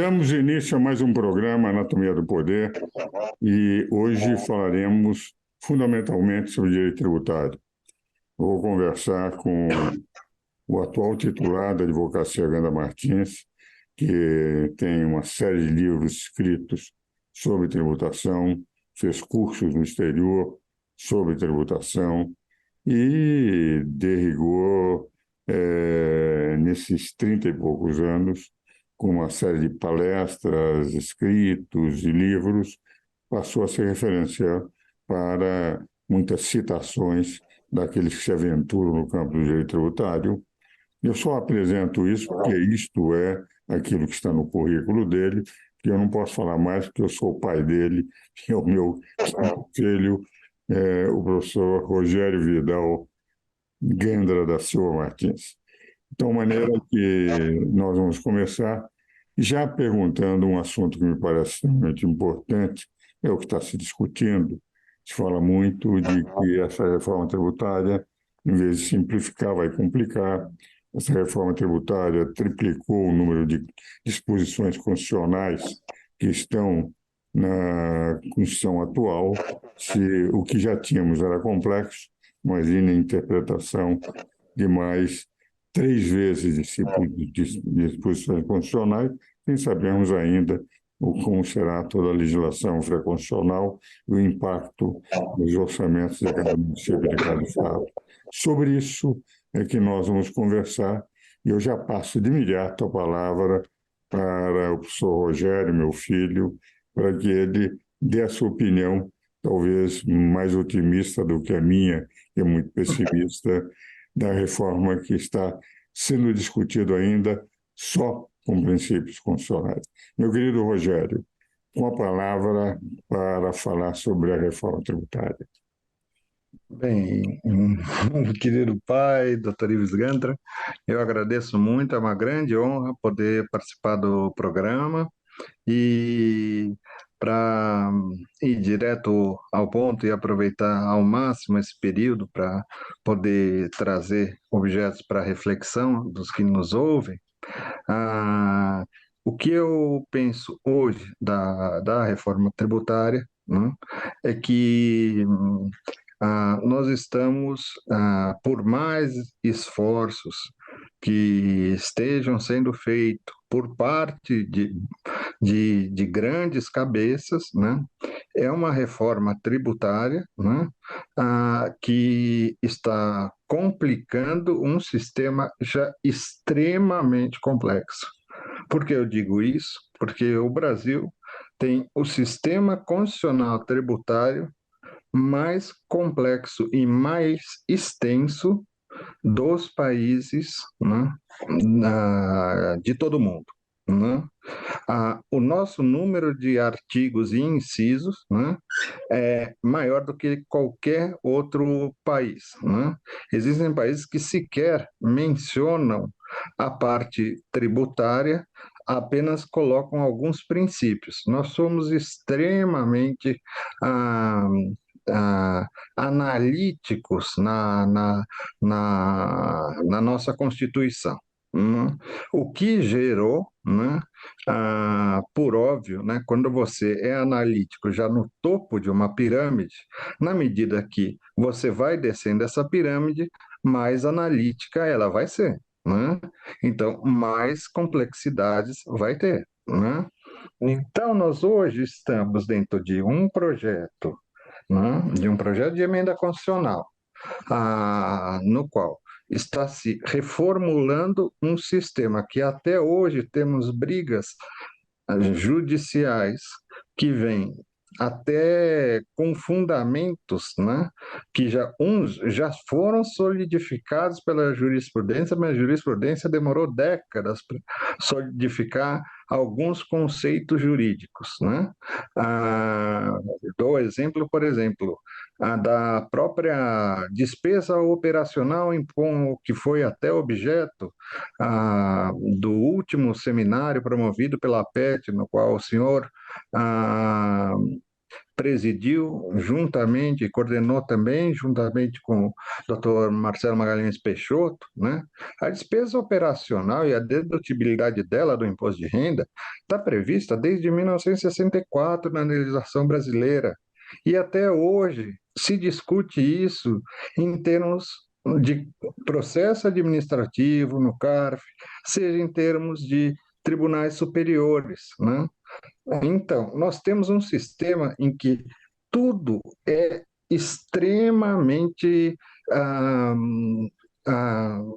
Damos início a mais um programa Anatomia do Poder e hoje falaremos fundamentalmente sobre direito tributário. Vou conversar com o atual titular da Advocacia Ganda Martins, que tem uma série de livros escritos sobre tributação, fez cursos no exterior sobre tributação e, de rigor, nesses 30 e poucos anos, com uma série de palestras, escritos e livros, passou a ser referência para muitas citações daqueles que se aventuram no campo do direito tributário. Eu só apresento isso porque isto é aquilo que está no currículo dele, que eu não posso falar mais porque eu sou o pai dele, que é o meu filho, o professor Rogério Vidal Gandra da Silva Martins. Então, maneira que nós vamos começar já perguntando um assunto que me parece extremamente importante, é o que está se discutindo. Se fala muito de que essa reforma tributária, em vez de simplificar, vai complicar. Essa reforma tributária triplicou o número de disposições constitucionais que estão na Constituição atual. Se o que já tínhamos era complexo, imagine a interpretação de mais 3 vezes esse tipo de disposições constitucionais, nem sabemos ainda como será toda a legislação pré-constitucional e o impacto nos orçamentos de cada município de cada estado. Sobre isso é que nós vamos conversar e eu já passo de imediato a palavra para o professor Rogério, meu filho, para que ele dê a sua opinião, talvez mais otimista do que a minha, que é muito pessimista, da reforma que está sendo discutido ainda só com princípios constitucionais. Meu querido Rogério, com a palavra para falar sobre a reforma tributária. Bem, querido pai, doutor Ives Gandra, eu agradeço muito, é uma grande honra poder participar do programa e para ir direto ao ponto e aproveitar ao máximo esse período para poder trazer objetos para reflexão dos que nos ouvem. Ah, o que eu penso hoje da reforma tributária, né, é que nós estamos, por mais esforços que estejam sendo feitos por parte de grandes cabeças, né? É uma reforma tributária, né? Que está complicando um sistema já extremamente complexo. Por que eu digo isso? Porque o Brasil tem o sistema constitucional tributário mais complexo e mais extenso dos países, né, de todo o mundo. Né? O nosso número de artigos e incisos, né, é maior do que qualquer outro país. Né? Existem países que sequer mencionam a parte tributária, apenas colocam alguns princípios. Nós somos extremamente ah, analíticos na nossa Constituição. Né? O que gerou, né, por óbvio, né, quando você é analítico já no topo de uma pirâmide, na medida que você vai descendo essa pirâmide, mais analítica ela vai ser. Né? Então, mais complexidades vai ter. Né? Então, nós hoje estamos dentro de um projeto, né, de um projeto de emenda constitucional, no qual está se reformulando um sistema que até hoje temos brigas judiciais que vêm até com fundamentos, né, que uns já foram solidificados pela jurisprudência, mas a jurisprudência demorou décadas para solidificar alguns conceitos jurídicos. Né? Dou exemplo, por exemplo, da própria despesa operacional, que foi até objeto do último seminário promovido pela PET, no qual o senhor presidiu juntamente, coordenou também, juntamente com o Dr. Marcelo Magalhães Peixoto, né? A despesa operacional e a dedutibilidade dela do imposto de renda está prevista desde 1964 na legislação brasileira. E até hoje se discute isso em termos de processo administrativo no CARF, seja em termos de tribunais superiores, né? Então, nós temos um sistema em que tudo é extremamente, ah,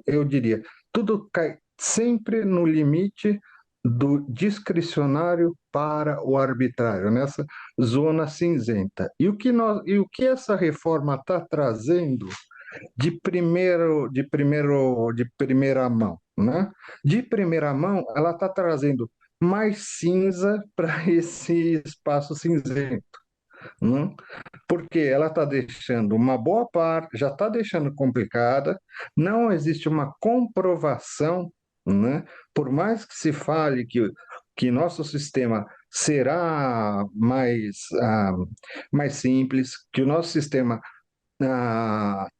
eu diria, tudo cai sempre no limite do discricionário para o arbitrário, nessa zona cinzenta. E o que essa reforma está trazendo de primeira mão, né? De primeira mão, ela está trazendo mais cinza para esse espaço cinzento, né? Porque ela está deixando uma boa parte, já está deixando complicada, não existe uma comprovação, né? Por mais que se fale que nosso sistema será mais simples, que o nosso sistema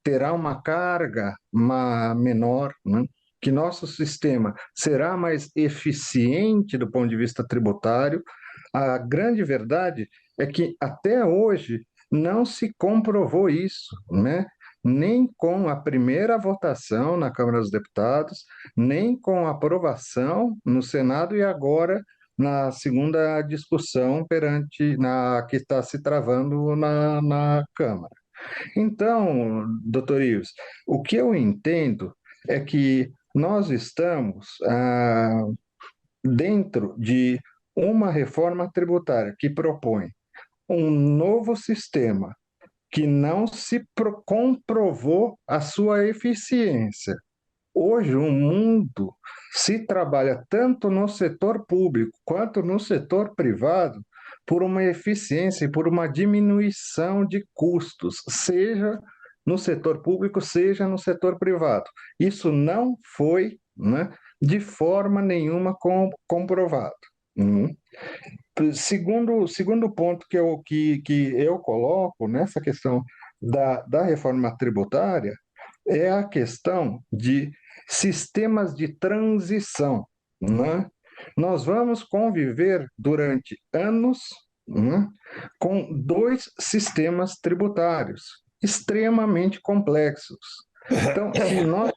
terá uma carga menor, né? Que nosso sistema será mais eficiente do ponto de vista tributário. A grande verdade é que até hoje não se comprovou isso, né? Nem com a primeira votação na Câmara dos Deputados, nem com a aprovação no Senado e agora na segunda discussão que está se travando na Câmara. Então, doutor Ives, o que eu entendo é que nós estamos dentro de uma reforma tributária que propõe um novo sistema que não se comprovou a sua eficiência. Hoje, o mundo se trabalha tanto no setor público quanto no setor privado por uma eficiência e por uma diminuição de custos, seja no setor público, seja no setor privado. Isso não foi, né, de forma nenhuma comprovado. Uhum. Segundo ponto que eu coloco nessa questão da reforma tributária é a questão de sistemas de transição, né? Nós vamos conviver durante anos, né, com dois sistemas tributários extremamente complexos. Então, se nós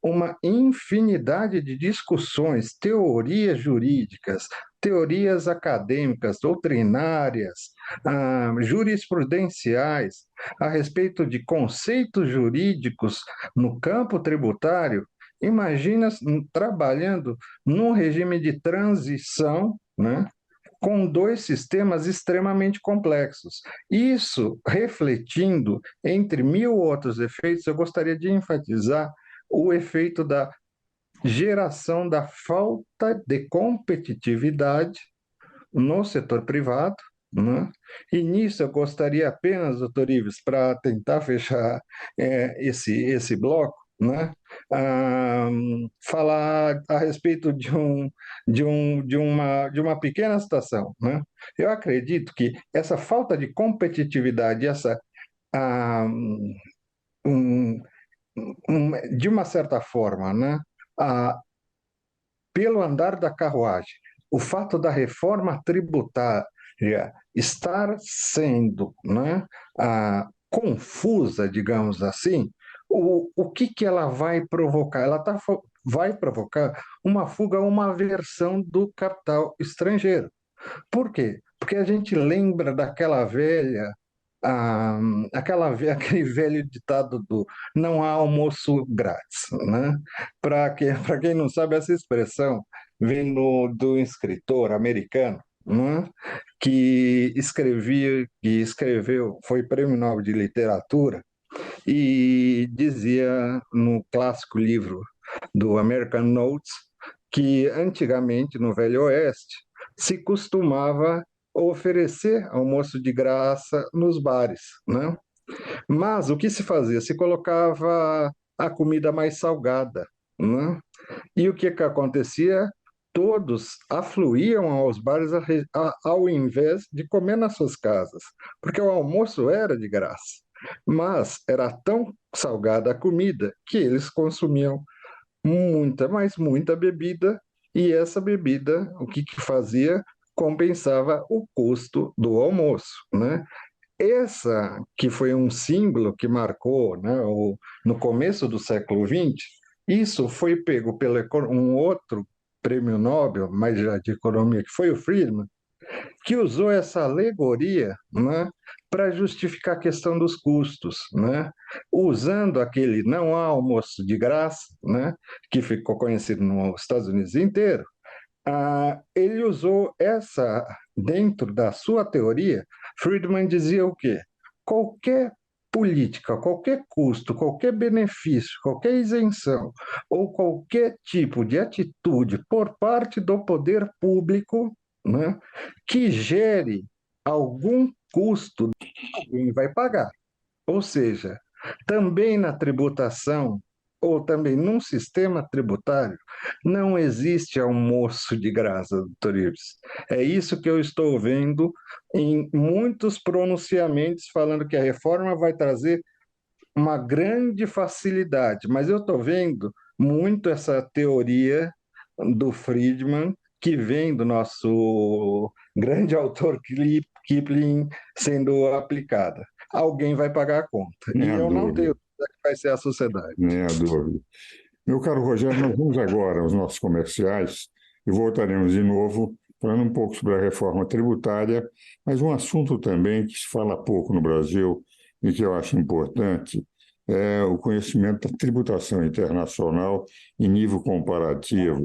uma infinidade de discussões, teorias jurídicas, teorias acadêmicas, doutrinárias, jurisprudenciais, a respeito de conceitos jurídicos no campo tributário. Imagina trabalhando num regime de transição, né, com dois sistemas extremamente complexos. Isso, refletindo, entre mil outros efeitos, eu gostaria de enfatizar o efeito da geração da falta de competitividade no setor privado, né? E nisso eu gostaria apenas, doutor Ives, para tentar fechar esse bloco, né? Falar a respeito de uma pequena situação, né? Eu acredito que essa falta de competitividade, ah, um, de uma certa forma, né? Ah, Pelo andar da carruagem, o fato da reforma tributária estar sendo, né, confusa, digamos assim, o que ela vai provocar? Vai provocar uma fuga, uma aversão do capital estrangeiro. Por quê? Porque a gente lembra daquela ah, aquele velho ditado do não há almoço grátis, né? Para quem não sabe, essa expressão vem do escritor americano, né? Que escreveu, foi Prêmio Nobel de Literatura, e dizia no clássico livro do American Notes que antigamente, no Velho Oeste, se costumava oferecer almoço de graça nos bares, né? Mas o que se fazia? Se colocava a comida mais salgada, né? E o que acontecia? todos afluíam aos bares ao invés de comer nas suas casas, porque o almoço era de graça. Mas era tão salgada a comida que eles consumiam muita, mas muita bebida, e essa bebida, o que que fazia? Compensava o custo do almoço, né? Essa que foi um símbolo que marcou, né, no começo do século XX, isso foi pego pelo um outro prêmio Nobel, mas já de economia, que foi o Friedman, que usou essa alegoria, né, para justificar a questão dos custos, né, usando aquele não há almoço de graça, né, que ficou conhecido nos Estados Unidos inteiro. Ele usou essa, dentro da sua teoria, Friedman dizia o quê? Qualquer política, qualquer custo, qualquer benefício, qualquer isenção ou qualquer tipo de atitude por parte do poder público, né, que gere algum custo, alguém vai pagar. Ou seja, também na tributação, ou também num sistema tributário, não existe almoço de graça, doutor Ives. É isso que eu estou vendo em muitos pronunciamentos falando que a reforma vai trazer uma grande facilidade, mas eu estou vendo muito essa teoria do Friedman, que vem do nosso grande autor Kipling, sendo aplicada. Alguém vai pagar a conta. Nem E a eu não tenho dúvida, dúvida que vai ser a sociedade. nem a dúvida. Meu caro Rogério, nós vamos agora aos nossos comerciais e voltaremos de novo falando um pouco sobre a reforma tributária, mas um assunto também que se fala pouco no Brasil e que eu acho importante é o conhecimento da tributação internacional em nível comparativo,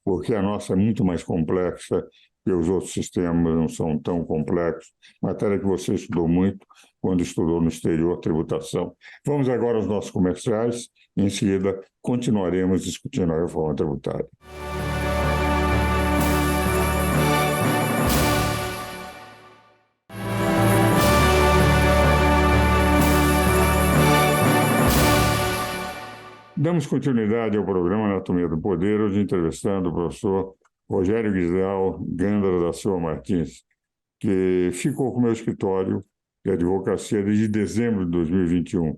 porque a nossa é muito mais complexa e os outros sistemas não são tão complexos. Matéria que você estudou muito quando estudou no exterior, tributação. Vamos agora aos nossos comerciais. Em seguida, continuaremos discutindo a reforma tributária. Damos continuidade ao programa Anatomia do Poder, hoje entrevistando o professor Rogério Guisal Gândara da Silva Martins, que ficou com o meu escritório de advocacia desde dezembro de 2021,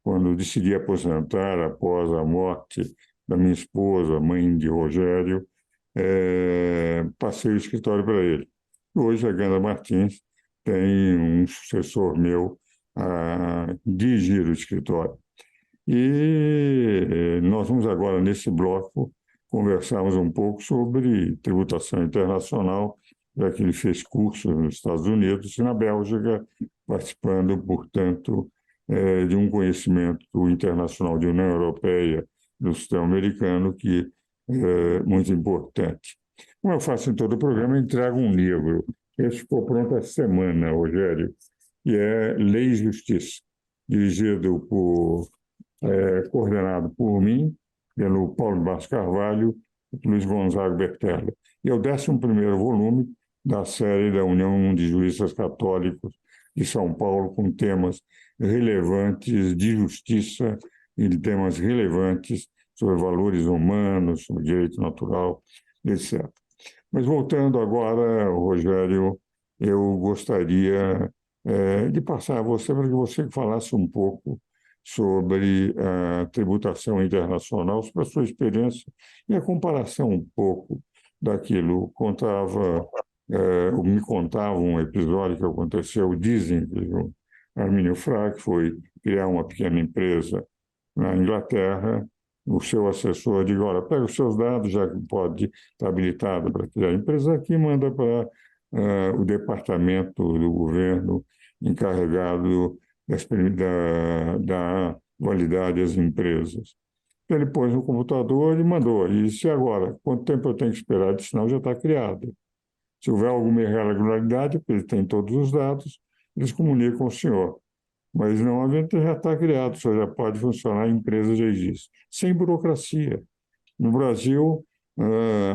quando decidi aposentar após a morte da minha esposa, mãe de Rogério, passei o escritório para ele. Hoje a Ganda Martins tem um sucessor meu a dirigir o escritório. E nós vamos agora, nesse bloco, conversarmos um pouco sobre tributação internacional, já que ele fez curso nos Estados Unidos e na Bélgica, participando, portanto, de um conhecimento internacional de União Europeia do sistema americano que é muito importante. Como eu faço em todo o programa, eu entrego um livro. Esse ficou pronto essa semana, Rogério, que é Lei e Justiça, dirigido coordenado por mim, pelo Paulo Bastos Carvalho e Luiz Gonzaga Bertella. E é o 11º volume da série da União de Juízes Católicos de São Paulo, com temas relevantes de justiça e temas relevantes sobre valores humanos, sobre direito natural, etc. Mas voltando agora, Rogério, eu gostaria de passar a você para que você falasse um pouco sobre a tributação internacional, sobre a sua experiência e a comparação um pouco daquilo. Me contava um episódio que aconteceu, dizem que o Arminio Fraga foi criar uma pequena empresa na Inglaterra. O seu assessor diz: olha, pega os seus dados, já que pode estar habilitado para criar a empresa aqui, e manda para o departamento do governo encarregado da validade às empresas. Ele pôs no computador e mandou. E disse: agora, quanto tempo eu tenho que esperar? Ele disse: não, já está criado. Se houver alguma irregularidade, porque ele tem todos os dados, eles comunicam com o senhor. Mas não havendo, já está criado, o senhor já pode funcionar, a empresa já existe. Sem burocracia. No Brasil,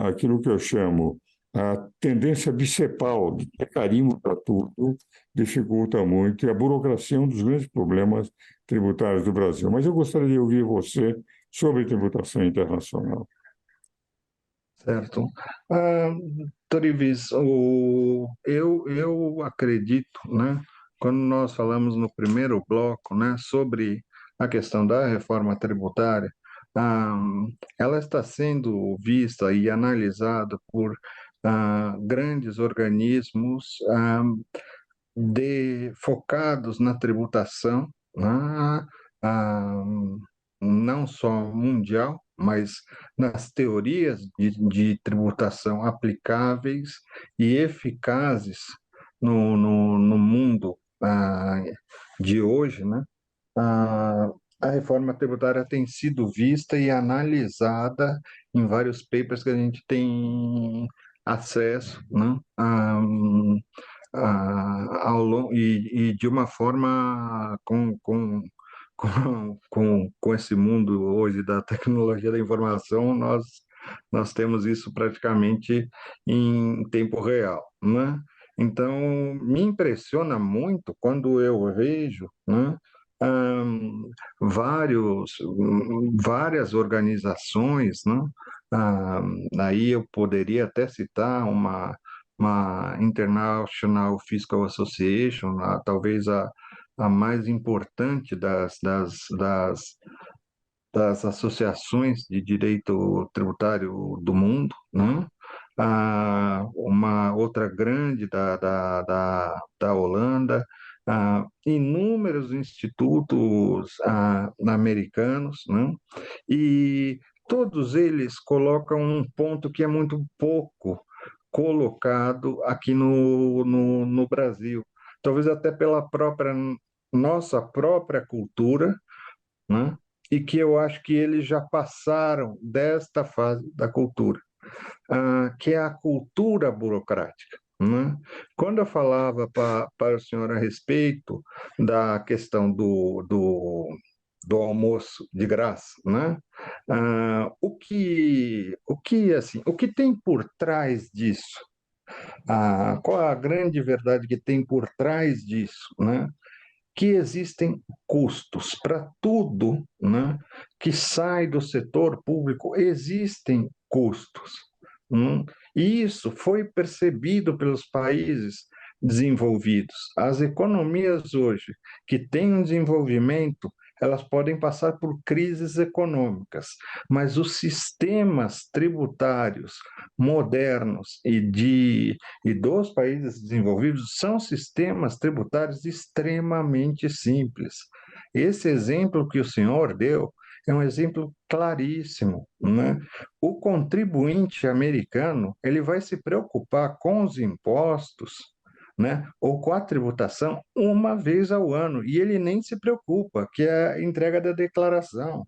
aquilo que eu chamo a tendência bicepal, de ter carimbo para tudo, dificulta muito, e a burocracia é um dos grandes problemas tributários do Brasil. Mas eu gostaria de ouvir você sobre tributação internacional. Certo. Ah, Torivis, eu acredito, né, quando nós falamos no primeiro bloco, né, sobre a questão da reforma tributária, ah, ela está sendo vista e analisada por grandes organismos focados na tributação, né, ah, não só mundial, mas nas teorias de tributação aplicáveis e eficazes no mundo de hoje, né? A, a reforma tributária tem sido vista e analisada em vários papers que a gente tem acesso, né? E de uma forma com esse mundo hoje da tecnologia da informação, nós temos isso praticamente em tempo real, né? Então, me impressiona muito quando eu vejo, né, várias organizações, né? Aí eu poderia até citar uma International Fiscal Association, talvez a mais importante das associações de direito tributário do mundo, né? Uma outra grande da Holanda, inúmeros institutos americanos, né? E todos eles colocam um ponto que é muito pouco colocado aqui no Brasil, talvez até pela nossa própria cultura, né? E que eu acho que eles já passaram desta fase da cultura, que é a cultura burocrática, né? Quando eu falava para o senhor a respeito da questão do almoço de graça, né? O que tem por trás disso? Qual a grande verdade que tem por trás disso, né? Que existem custos para tudo, né, que sai do setor público, existem custos. E isso foi percebido pelos países desenvolvidos. As economias hoje que têm um desenvolvimento, elas podem passar por crises econômicas, mas os sistemas tributários modernos e dos países desenvolvidos são sistemas tributários extremamente simples. Esse exemplo que o senhor deu é um exemplo claríssimo, né? O contribuinte americano, ele vai se preocupar com os impostos, né, ou com a tributação uma vez ao ano, e ele nem se preocupa, que é a entrega da declaração,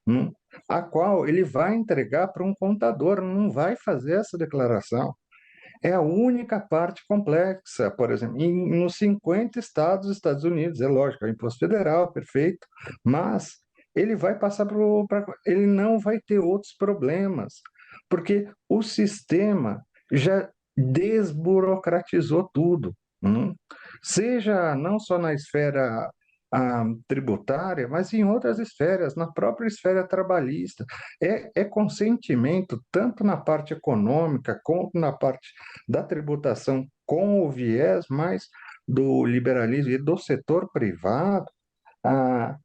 né, a qual ele vai entregar para um contador, não vai fazer essa declaração. É a única parte complexa, por exemplo, nos 50 estados dos Estados Unidos, é lógico, é imposto federal, perfeito, mas ele vai passar ele não vai ter outros problemas, porque o sistema já desburocratizou tudo, seja não só na esfera tributária, mas em outras esferas, na própria esfera trabalhista. É consentimento tanto na parte econômica quanto na parte da tributação com o viés mais do liberalismo e do setor privado,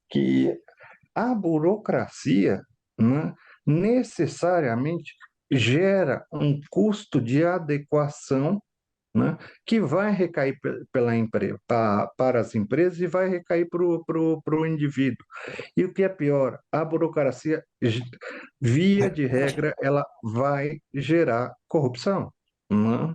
que a burocracia, né, necessariamente gera um custo de adequação, né, que vai recair para as empresas e vai recair para o indivíduo. E o que é pior, a burocracia, via de regra, ela vai gerar corrupção, né?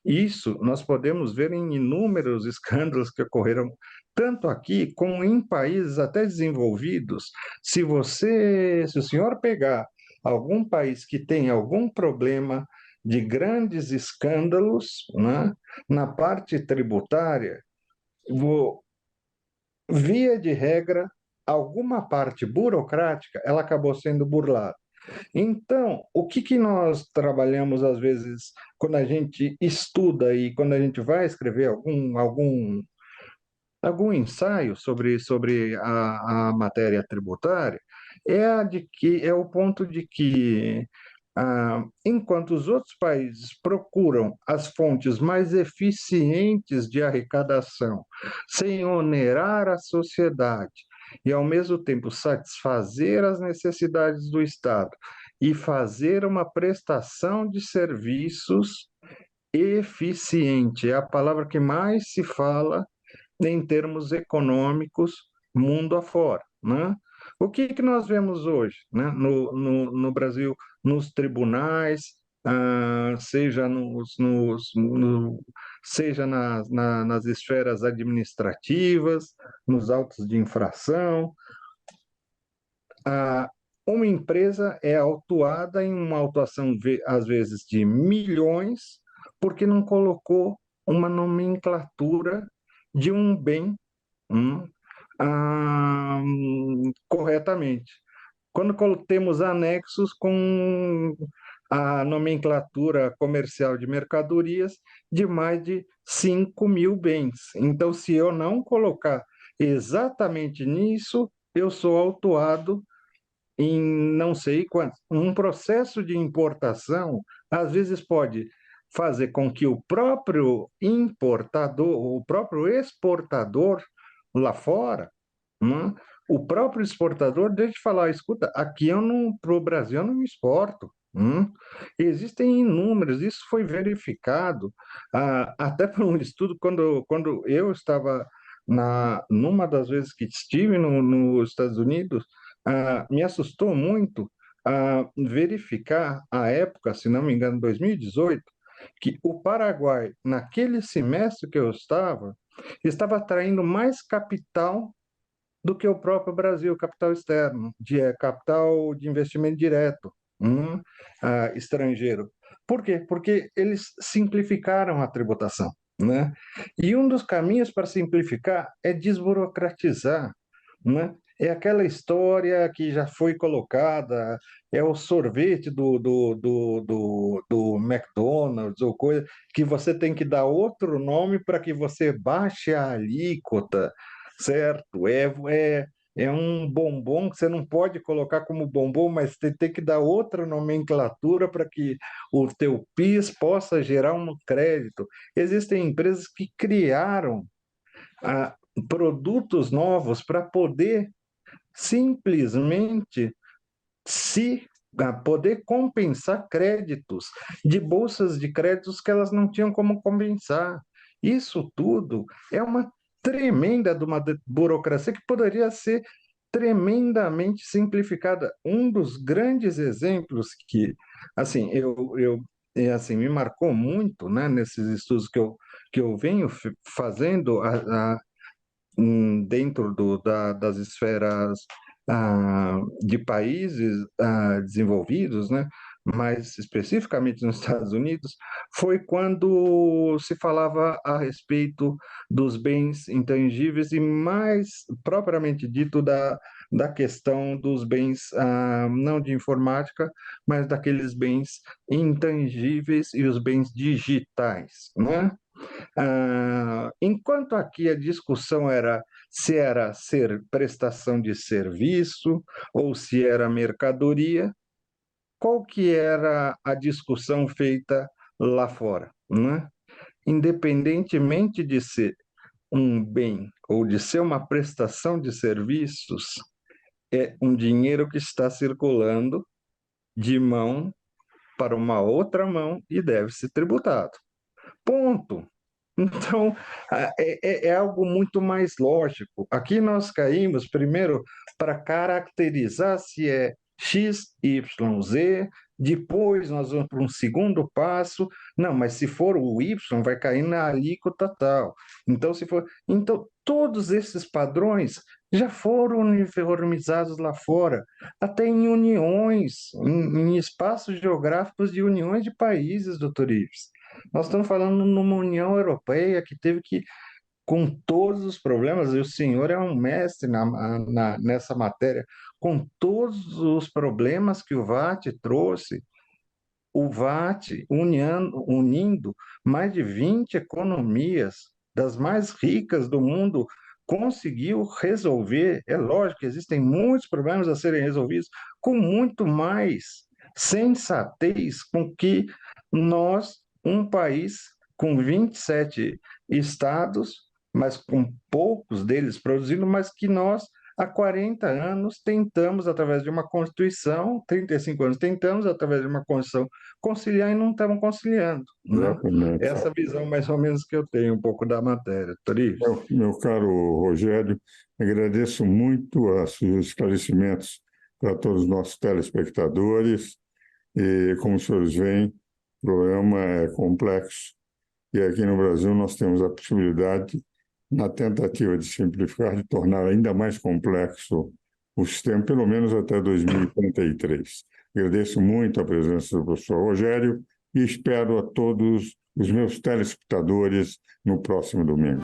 Isso nós podemos ver em inúmeros escândalos que ocorreram, tanto aqui como em países até desenvolvidos. Se o senhor pegar algum país que tem algum problema de grandes escândalos, né, na parte tributária, via de regra, alguma parte burocrática ela acabou sendo burlada. Então, o que nós trabalhamos às vezes quando a gente estuda e quando a gente vai escrever algum ensaio sobre a matéria tributária, é o ponto de que Enquanto os outros países procuram as fontes mais eficientes de arrecadação, sem onerar a sociedade e, ao mesmo tempo, satisfazer as necessidades do Estado e fazer uma prestação de serviços eficiente, é a palavra que mais se fala em termos econômicos mundo afora, né? O que nós vemos hoje, né, no Brasil, nos tribunais, seja, seja nas esferas administrativas, nos autos de infração, ah, uma empresa é autuada em uma autuação, às vezes, de milhões, porque não colocou uma nomenclatura de um bem, hum, corretamente. Quando temos anexos com a nomenclatura comercial de mercadorias de mais de 5.000 bens. Então, se eu não colocar exatamente nisso, eu sou autuado em não sei quantos. Um processo de importação, às vezes, pode fazer com que o próprio importador, o próprio exportador lá fora, né, o próprio exportador deixe de falar, escuta, aqui eu não, para o Brasil eu não exporto. Existem inúmeros, isso foi verificado, até por um estudo, quando eu estava numa das vezes que estive nos Estados Unidos, me assustou muito verificar a época, se não me engano, 2018, que o Paraguai, naquele semestre que eu estava atraindo mais capital do que o próprio Brasil, capital externo, capital de investimento direto, estrangeiro. Por quê? Porque eles simplificaram a tributação, né? E um dos caminhos para simplificar é desburocratizar, né? É aquela história que já foi colocada, é o sorvete do McDonald's ou coisa, que você tem que dar outro nome para que você baixe a alíquota, certo? É um bombom que você não pode colocar como bombom, mas você tem que dar outra nomenclatura para que o teu PIS possa gerar um crédito. Existem empresas que criaram produtos novos para poder simplesmente se poder compensar créditos de bolsas de créditos que elas não tinham como compensar. Isso tudo é uma tremenda de uma burocracia que poderia ser tremendamente simplificada. Um dos grandes exemplos que, assim, assim, me marcou muito, né, nesses estudos que eu venho fazendo dentro das esferas de países desenvolvidos, né? Mais especificamente nos Estados Unidos, foi quando se falava a respeito dos bens intangíveis e mais propriamente dito da questão dos bens não de informática, mas daqueles bens intangíveis e os bens digitais, né? Enquanto aqui a discussão era se era prestação de serviço ou se era mercadoria, qual que era a discussão feita lá fora, né? Independentemente de ser um bem ou de ser uma prestação de serviços, é um dinheiro que está circulando de mão para uma outra mão e deve ser tributado. Ponto. Então, é algo muito mais lógico. Aqui nós caímos primeiro para caracterizar se é X, Y, Z, depois nós vamos para um segundo passo. Não, mas se for o Y, vai cair na alíquota tal. Então, se for. Então, todos esses padrões já foram uniformizados lá fora, até em uniões, em espaços geográficos de uniões de países, doutor Ives. Nós estamos falando numa União Europeia que teve que, com todos os problemas, e o senhor é um mestre nessa matéria, com todos os problemas que o VAT trouxe, o VAT unindo mais de 20 economias das mais ricas do mundo, conseguiu resolver. É lógico que existem muitos problemas a serem resolvidos com muito mais sensatez com que nós, um país com 27 estados, mas com poucos deles produzindo, mas que nós, há 40 anos, tentamos, através de uma Constituição, 35 anos, tentamos, através de uma Constituição, conciliar e não estamos conciliando, né? Exatamente. Essa visão, mais ou menos, que eu tenho um pouco da matéria, Toris. Meu caro Rogério, agradeço muito os seus esclarecimentos para todos os nossos telespectadores. E, como os senhores veem, o problema é complexo. E aqui no Brasil nós temos a possibilidade, na tentativa de simplificar, de tornar ainda mais complexo o sistema, pelo menos até 2033. Agradeço muito a presença do professor Rogério e espero a todos os meus telespectadores no próximo domingo.